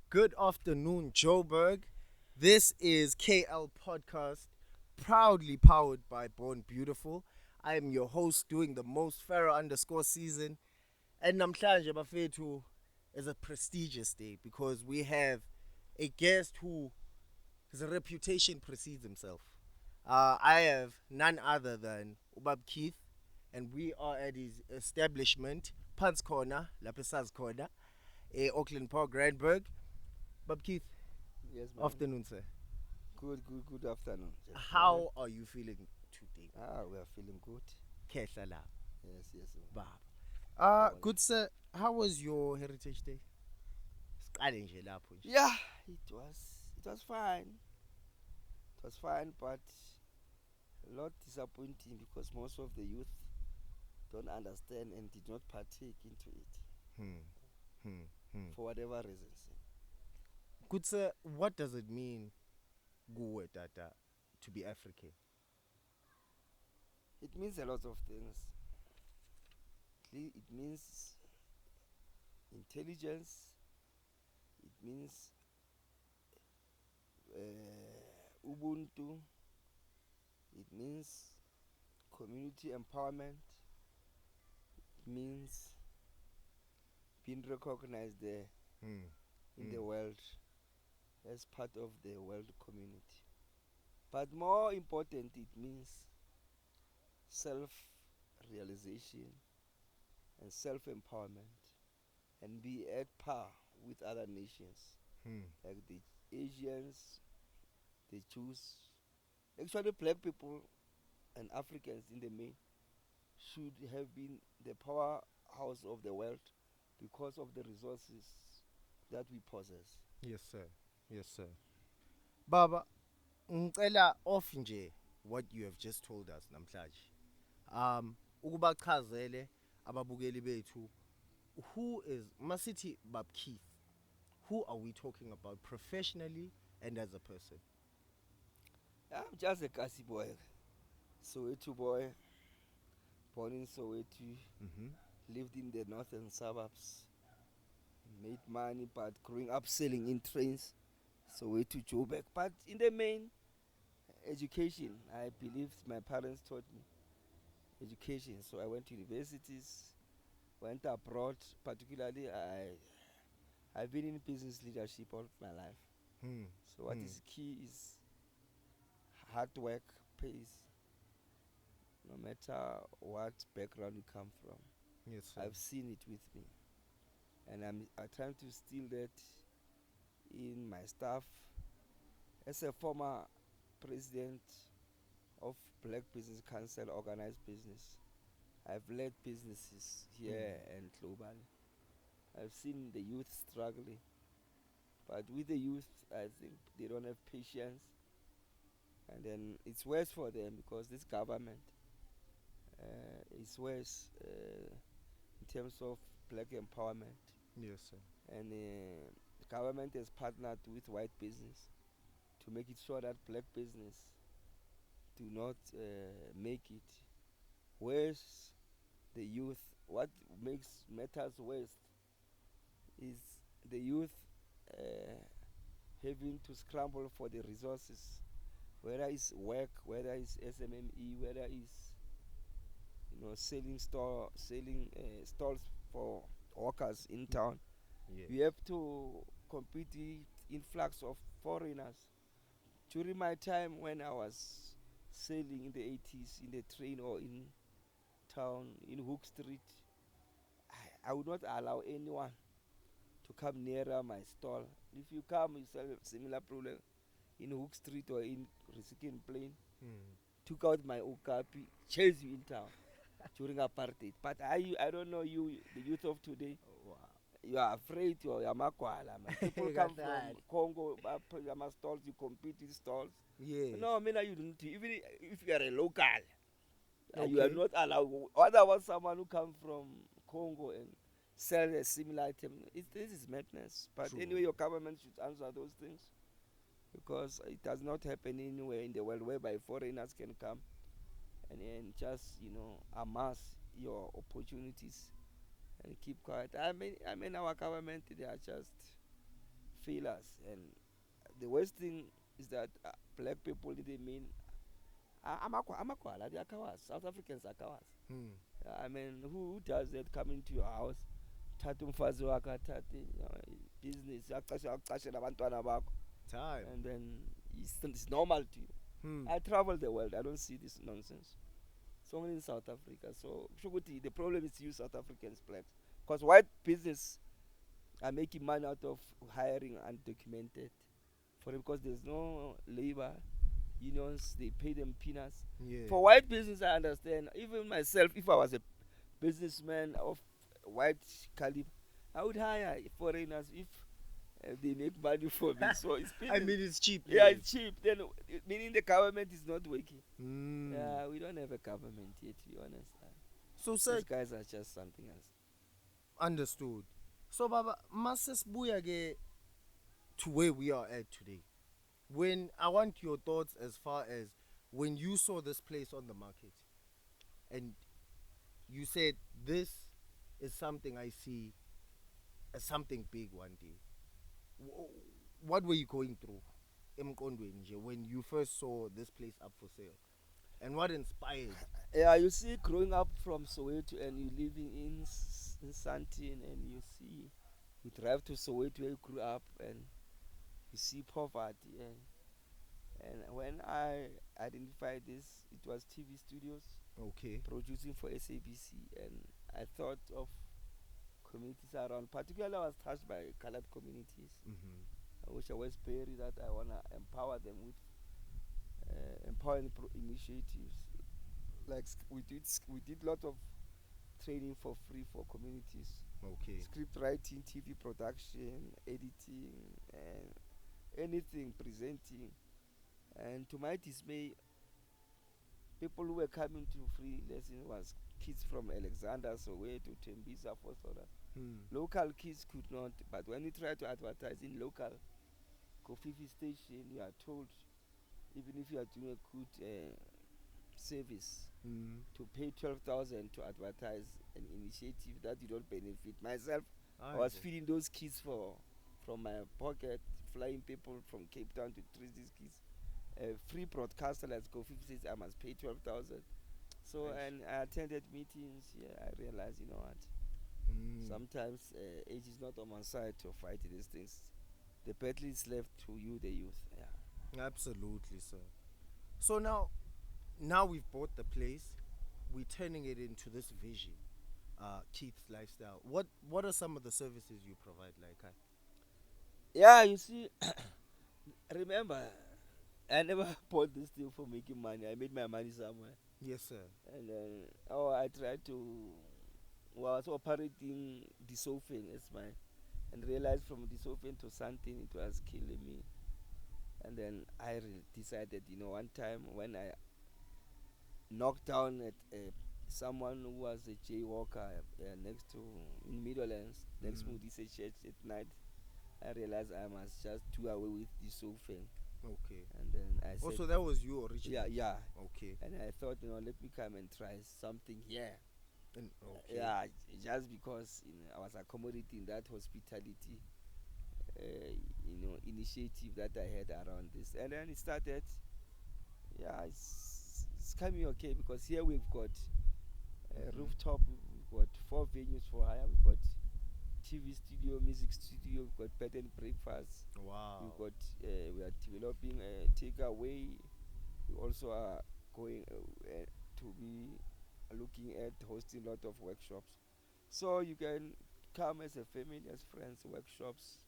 Good afternoon, Joburg. This is KL Podcast, proudly powered by Born Beautiful. I am your host doing the most Pharaoh underscore season. And namhlanje bafethu is a prestigious day because we have a guest who his reputation precedes himself. I have none other than Ubab Keith, and we are at his establishment, Pants Corner, Lapesaz Corner, Auckland Park, Randburg. Bab Keith, Yes, man. afternoon, sir. Good afternoon, Jeff boy. How are you feeling today? We are feeling good. Kehla la, Yes. baba. Well, Good sir. How was your Heritage Day? Siqale nje lapho nje. yeah, it was fine. It was fine, but a lot disappointing because most of the youth don't understand and did not partake into it Hmm, hmm, hmm. for whatever reasons. Good sir, what does it mean, Guwe Tata, to be African? It means a lot of things. It means intelligence. It means Ubuntu. It means community empowerment. It means being recognized there Hmm, in hmm. the world as part of the world community. But more important, it means self realization and self empowerment and be at par with other nations Hmm. like the Asians, the Jews. Actually, black people and Africans in the main should have been the powerhouse of the world because of the resources that we possess. Yes, sir. Yes, sir. Baba, ngicela off nje what you have just told us namhlanje. Ukubachazele ababukeli bethu who is Masiti Bab Keith. Who are we talking about professionally and as a person? I'm just a Kasi boy, Soweto boy, born in Soweto, Mm-hmm. lived in the northern suburbs, made money, but growing up selling in trains, Soweto, Joburg. But in the main, education, I believe my parents taught me education. So I went to universities, went abroad, particularly I've been in business leadership all of my life. Hmm. So what Hmm. is key is hard work pays, no matter what background you come from. Yes, sir. I've seen it with me, and I trying to steal that in my staff. As a former president of Black Business Council Organized Business, I've led businesses Hmm. here and globally. I've seen the youth struggling, but with the youth, I think they don't have patience, and then it's worse for them because this government is worse in terms of black empowerment, Yes, sir. and the government has partnered with white business to make it sure that black business do not make it. Whereas the youth, what makes matters worse is the youth uh, having to scramble for the resources, whether it's work, whether it's SMME, whether it's selling stalls for workers in town. Yes. We have to compete with influx of foreigners. During my time when I was selling in the 80s in the train or in town in Hook Street, I would not allow anyone to come nearer my stall. If you come, you sell a similar problem in Hook Street or in Risikin Plain, Hmm. took out my Okapi, chased you in town during apartheid. But I don't know you, the youth of today. Wow. You are afraid you're makwala, man. People come from Kahlali. Congo, stalls, you compete with stalls. Yes. No, I mean, you don't. Even if you are a local, you are Okay. not allowed. Otherwise, someone who come from Congo and sell a similar item, this is madness. But True. anyway, your government should answer those things because it does not happen anywhere in the world whereby foreigners can come and just amass your opportunities and keep quiet. I mean, our government, they are just fail us. And the worst thing is that black people, they mean amakwala, they are cowards. South Africans are cowards. Hmm. I mean, who does that? Come into your house, thatha umfazi wakhe athathe business akucashela abantwana bakho, Time. and then it's normal to you. Hmm. I travel the world, I don't see this nonsense. It's only in South Africa. So Shuguti, the problem is you South Africans, blacks, because white business are making money out of hiring undocumented for them, because there's no labor unions, they pay them peanuts. Yeah. For white business, I understand. Even myself, if I was a businessman of white caliber, I would hire foreigners if they make money for me. So it's I business. mean, it's cheap. Yeah, Yes. it's cheap. Then meaning the government is not working. Hmm. Yeah, we don't have a government yet, to be honest. So, sir, These guys are just something else. understood. So, Baba, Masters Buyage to where we are at today. When I want your thoughts as far as when you saw this place on the market and you said this is something I see as something big one day. What were you going through emqondweni nje when you first saw this place up for sale? And what inspired? Yeah, you see, growing up from Soweto and you living in Sandton, and you see, you drive to Soweto where you grew up, and you see poverty. And when I identified this, it was TV studios Okay. producing for SABC, and I thought of communities around. Particularly, I was touched by colored communities, Mm-hmm. which are Westbury, that I wanna empower them with empowering initiatives. Like we did lot of training for free for communities, Okay. script writing, TV production, editing, and anything presenting. And to my dismay, people who were coming to free lessons was kids from Alexander, Soweto, Tembisa, Fosoda. Hmm. Local kids could not, but when you try to advertise in local Kofifi station, you are told, even if you are doing a good service, Hmm. to pay 12,000 to advertise an initiative that you don't benefit. Myself, I I was go. feeding those kids from my pocket, flying people from Cape Town to treat these kids. A free broadcaster like Kofi says I must pay 12,000. So, Aish. and I attended meetings. Yeah, I realized, you know what? Hmm. Sometimes age is not on my side to fight these things. The battle is left to you, the youth. Yeah. Absolutely, sir. So now we've bought the place. We're turning it into this vision, Keith's lifestyle. What are some of the services you provide? Like, Yeah, you see, remember, I never bought this thing for making money. I made my money somewhere. yes, sir. And then, I tried to, was operating the Sofen as my, and realized from the Sofen to something it was killing me. And then I decided, one time when I knocked down at someone who was a jaywalker next to, in Middlelands, next to Mm. this church at night, I realized I must just do away with the Sofen. Okay. And then I said, Also, that was you yeah, originally. yeah. Okay. And I thought, let me come and try something here. And okay. Yeah, just because I was accommodating that hospitality, initiative that I had around this, and then it started. Yeah, it's coming okay, because here we've got a Mhm. rooftop, we've got 4 venues for hire, we've got TV studio, music studio, we've got bed and breakfast, Wow. we've got we are developing a takeaway. We also are going to be looking at hosting a lot of workshops. So you can come as a family, as friends, workshops,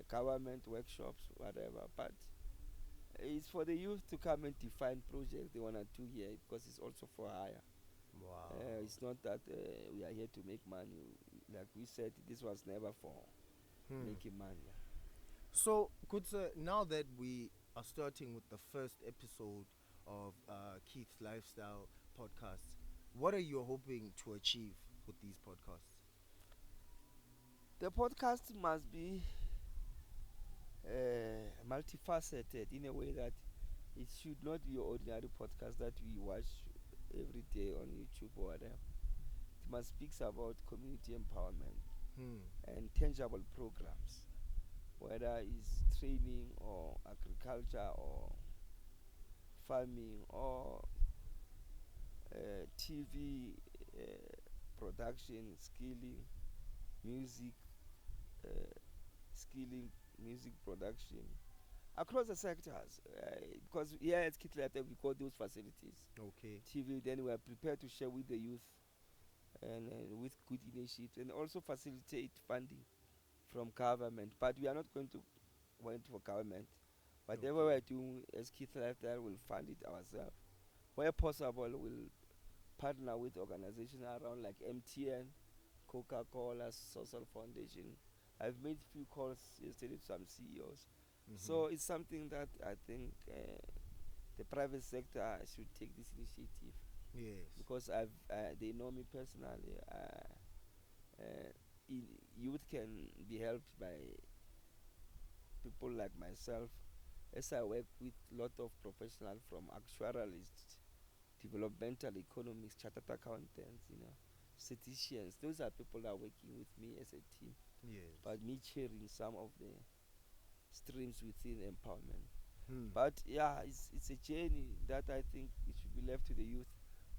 government workshops, whatever. But it's for the youth to come and define projects they want to do here, because it's also for hire. Wow. It's not that we are here to make money. Like we said, this was never for Hmm. making money. So, good sir, now that we are starting with the first episode of Keith's Lifestyle podcast, what are you hoping to achieve with these podcasts? The podcast must be multifaceted in a way that it should not be your ordinary podcast that we watch every day on YouTube or whatever. It must speak about community empowerment Hmm. and tangible programs. whether it's training or agriculture or farming or TV production, skilling, music, uh, skilling, music production across the sectors. Because here at Kitlete we got those facilities. Okay. TV, then we are prepared to share with the youth and with good initiatives and also facilitate funding from government. But we are not going to wait for government. Whatever we Okay. are doing as Keith Lifestyle, we'll fund it ourselves. Where possible, we'll partner with organizations around like MTN, Coca-Cola, Social Foundation. I've made few calls yesterday to some CEOs. Mm-hmm. So it's something that I think the private sector should take this initiative Yes. because they know me personally. Uh, Youth can be helped by people like myself as I work with a lot of professionals from actuarialists, developmental economics, chartered accountants, statisticians. Those are people that are working with me as a team, Yes. but me sharing some of the streams within empowerment. Hmm. But yeah, it's a journey that I think it should be left to the youth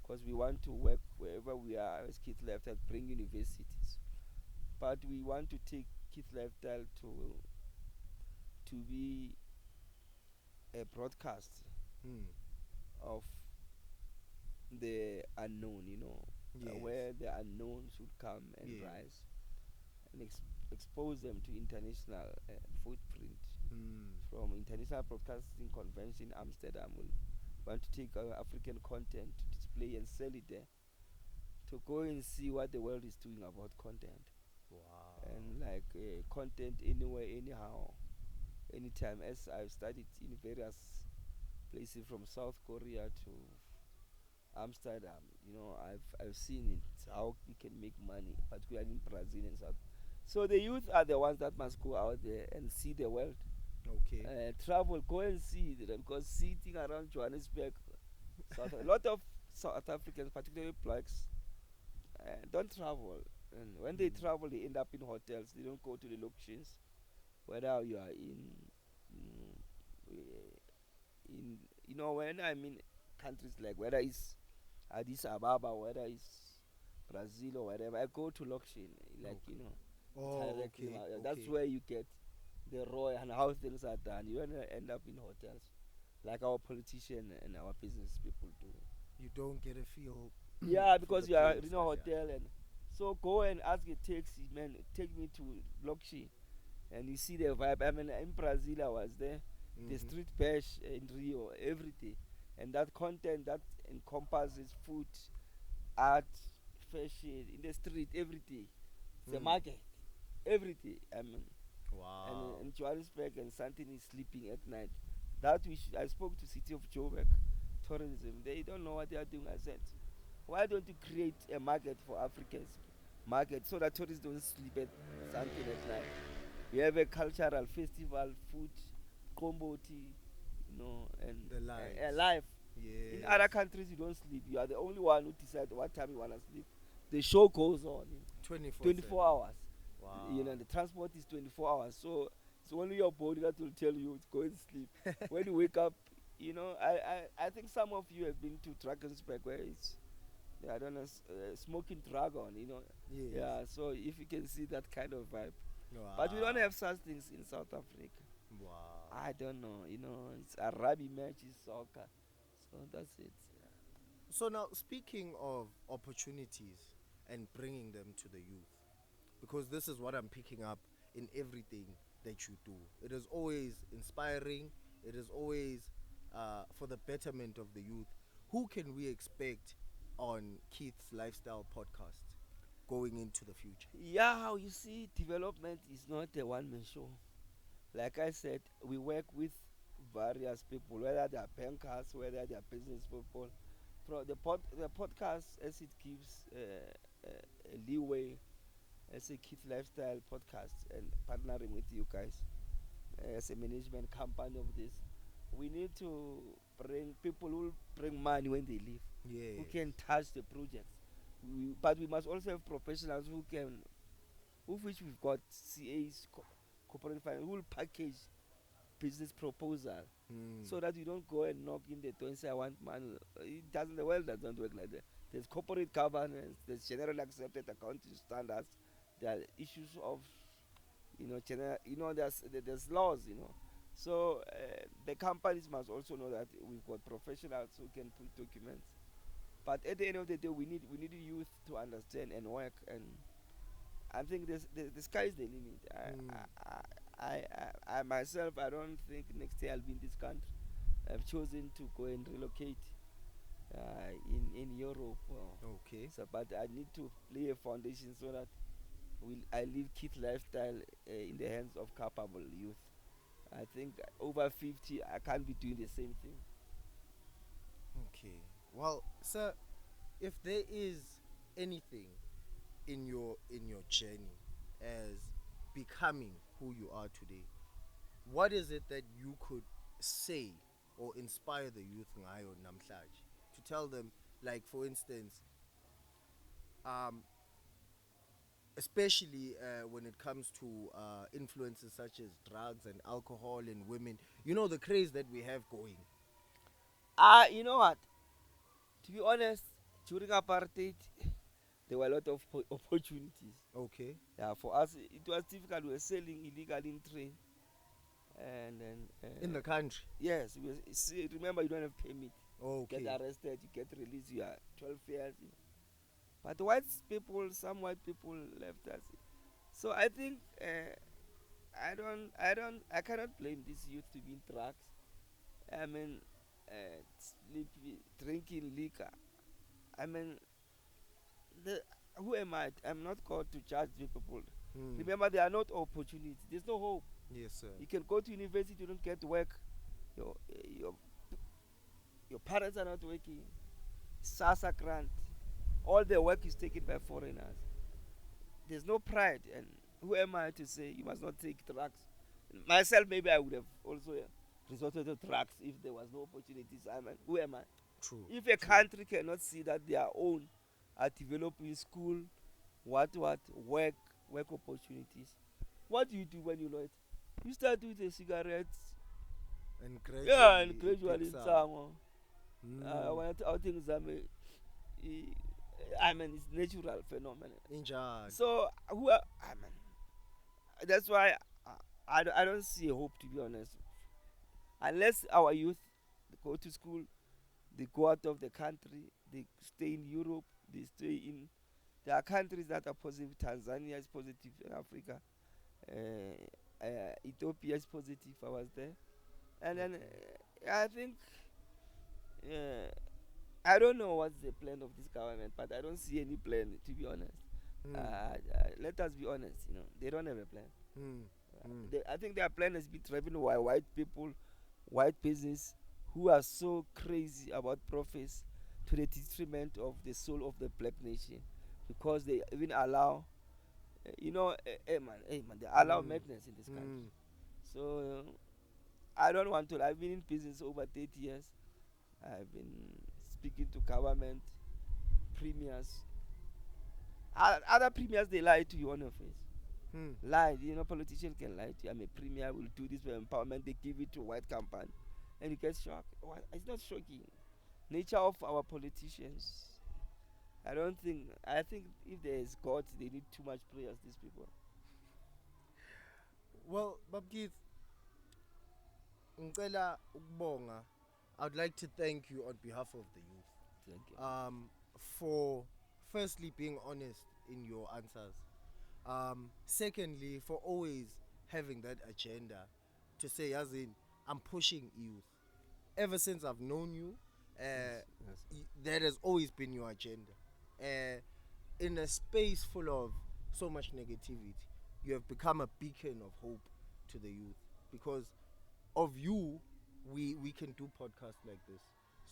because we want to work wherever we are as Kids Lifestyle, bring universities. But we want to take Kids Lifestyle to be a broadcast Hmm. of the unknown, Yes. where the unknown should come and Yes. rise and expose them to international footprint Hmm. from International Broadcasting Convention Amsterdam. We want to take our African content to display and sell it there to go and see what the world is doing about content Wow. and like content anywhere, anyhow, anytime. As I've studied in various places from South Korea to Amsterdam, I've seen it how you can make money, particularly in Brazil and South. So the youth are the ones that must go out there and see the world, Okay. travel, go and see it, because sitting around Johannesburg, a lot of South Africans, particularly blacks, don't travel. And when they Hmm. travel, they end up in hotels. They don't go to the locations. Whether you are mm, in when I'm in countries like whether it's Addis Ababa, whether it's Brazil or whatever, I go to Lokshin, like Okay. Oh, directly. okay. That's Okay. where you get the raw and how things are done. You don't end up in hotels like our politician and our business people do. You don't get a feel Yeah, for the because you are place. in a I feel. hotel, and so go and ask a taxi man, take me to Lokshin, and you see the vibe. I mean, in Brazil, I was there, the Mm-hmm. street bash in Rio every day, and that content that encompasses food, art, fashion in the street every day. It's a Hmm. market every day. I mean, and Wow. in Johannesburg and something is sleeping at night. That I spoke to City of Joburg tourism. They don't know what they are doing. I said, why don't you create a market for Africans? Market so that tourists don't sleep at something at night. We have a cultural festival, food, combo tea, The and lights. life. In Yes. other countries, you don't sleep. You are the only one who decides what time you want to sleep. The show goes on 24/7. 24 hours. Wow. The transport is 24 hours. So it's only your body that will tell you to go and sleep. When you wake up, I think some of you have been to Drakensberg where it's, I don't know, smoking dragon, Yes. Yeah, so if you can see that kind of vibe. But we don't Wow. have such things in South Africa. Wow. I don't know, it's a rugby match, it's soccer. So that's it. So now, speaking of opportunities and bringing them to the youth, because this is what I'm picking up in everything that you do. It is always inspiring. It is always for the betterment of the youth. Who can we expect on Keith's Lifestyle podcast going into the future? Yeah, how you see, development is not a one man show. Like I said, we work with various people, whether they are bankers, whether they are business people. The podcast, as it gives a leeway, as a Kid Lifestyle podcast, and partnering with you guys as a management company of this, we need to bring people who bring money when they leave, who Yes. can touch the projects. But we must also have professionals who can, of which we've got CAs, corporate finance who will package business proposal Mm. so that you don't go and knock in the door and say I want money. It doesn't. The world doesn't work like that. There's corporate governance. There's generally accepted accounting standards. There are issues of general. There's laws. So the companies must also know that we've got professionals who can put documents. But at the end of the day, we need youth to understand and work. And I think the sky is the limit. Mm. I myself, I don't think next year I'll be in this country. I've chosen to go and relocate in Europe. Okay. So, but I need to lay a foundation so that I live kid lifestyle in the hands of capable youth. I think over 50, I can't be doing the same thing. Okay. Well, sir, if there is anything in your journey as becoming who you are today, what is it that you could say or inspire the youth ngayo namhlanje to tell them, like for instance, um, especially when it comes to influences such as drugs and alcohol and women, the craze that we have going. You know what? To be honest, during apartheid, there were a lot of opportunities. Okay. Yeah, for us, it was difficult. We were selling illegal in train, and then In the country. yes, remember you don't have permit. Get Okay. arrested, you get released. You are 12 years. But white people, some white people left us. So I think I cannot blame this youth to be in drugs. I mean, drinking liquor. I mean, the, who am I? I'm not called to judge the people. Hmm. Remember, there are not opportunities. There's no hope. Yes, sir. You can go to university, you don't get work. Your eh, your your parents are not working. SASA grant. All the work is taken by foreigners. There's no pride, and who am I to say you must not take drugs? Myself, maybe I would have also resorted to drugs if there was no opportunities. I mean, who am I? True. If a True. country cannot see that their own are developing school, what work opportunities, what do you do when you know it? You start with a cigarette, And yeah, and gradually it gradually picks in up. Sango. Hmm. When I things I mean, it's natural phenomenon. Injad. So I mean, that's why I don't see hope, to be honest, unless our youth go to school, they go out of the country, they stay in Europe, they stay in. There are countries that are positive. Tanzania is positive in Africa. Ethiopia is positive. I was there, and then Okay. I think uh, I don't know what's the plan of this government, but I don't see any plan, to be honest. Hmm. Let us be honest. They don't have a plan. Hmm. Hmm. I think their plan has been driven by white people, white business, who are so crazy about profits to the detriment of the soul of the black nation, because they even allow, hey man, they allow Hmm. madness in this Hmm. country. So I don't want to. I've been in business over 30 years. I've been speaking to government premiers. Other premiers, they lie to you on your face. Hmm. Lie. Politicians can lie to you. I'm a premier. Will do this for empowerment. They give it to a white company, and you get shocked. It's not shocking. Nature of our politicians. I don't think. I think if there is God, they need too much prayers. These people. Well, Babkith, ngicela ukubonga. I'd like to thank you on behalf of the youth Thank you. for firstly being honest in your answers. Secondly, for always having that agenda to say, as in, I'm pushing youth. Ever since I've known you, Yes. Yes. that has always been your agenda. Uh, in a space full of so much negativity, you have become a beacon of hope to the youth. Because of you, we can do podcasts like this.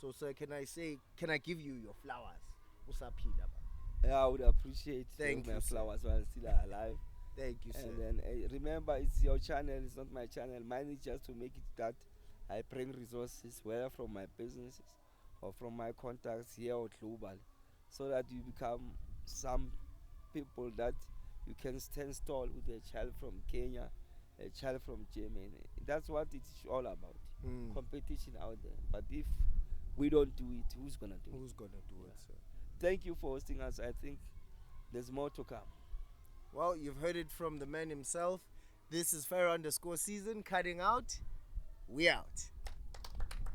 So, sir, can I give you your flowers? Usaphila, ba. Yeah, I would appreciate to have Thank my you, sir. flowers while still alive. Thank you, sir. And then remember, it's your channel. It's not my channel. Mine is just to make it that I bring resources, whether from my businesses or from my contacts here or global, so that you become some people that you can stand tall with a child from Kenya, a child from Germany. That's what it's all about. Mm. Competition out there. But if we don't do it, who's gonna do it? Who's gonna do Yeah. it, sir? Thank you for hosting us. I think there's more to come. Well, you've heard it from the man himself. This is Fair underscore season cutting out. We out.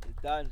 It's done.